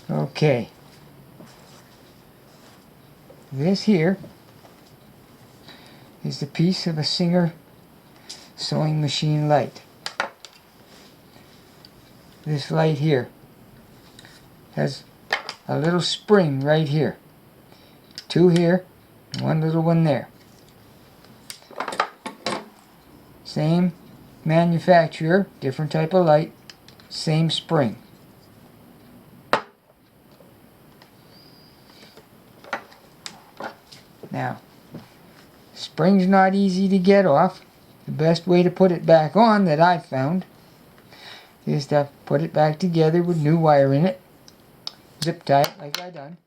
Okay. This here is the piece of a Singer sewing machine light. This light here has a little spring right here. Two here, one little one there. Same manufacturer, different type of light, same spring. Now, spring's not easy to get off. The best way to put it back on that I've found is to put it back together with new wire in it. Zip tie it like I done.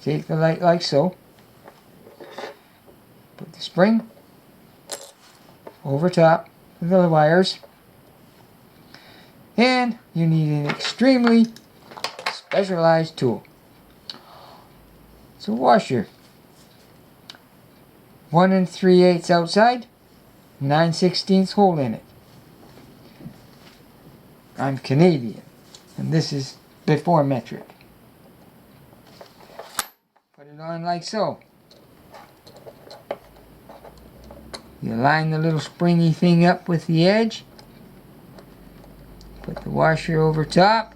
Take the light like so. Put the spring over top of the wires. And you need an extremely specialized tool. It's a washer. 1 3/8 outside, 9/16 hole in it. I'm Canadian, and this is before metric. Put it on like so. You line the little springy thing up with the edge. Put the washer over top.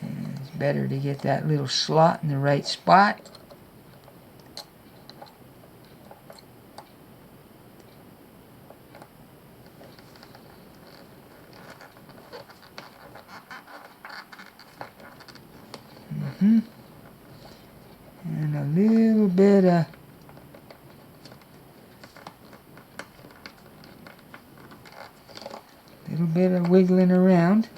And it's better to get that little slot in the right spot. And a little bit of wiggling around.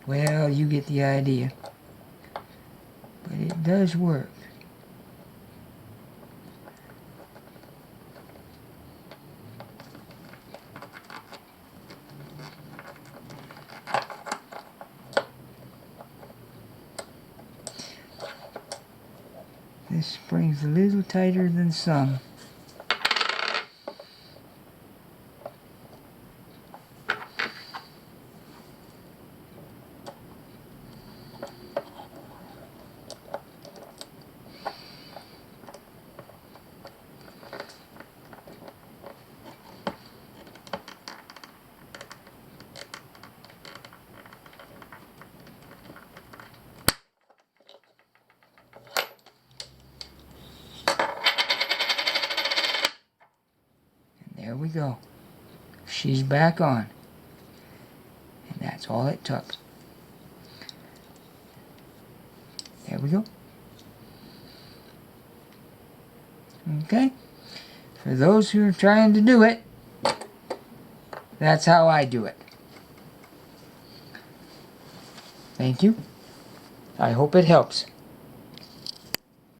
Well, you get the idea. But it does work. This spring's a little tighter than some. There we go. She's back on. And that's all it took. There we go. Okay. For those who are trying to do it, that's how I do it. Thank you. I hope it helps.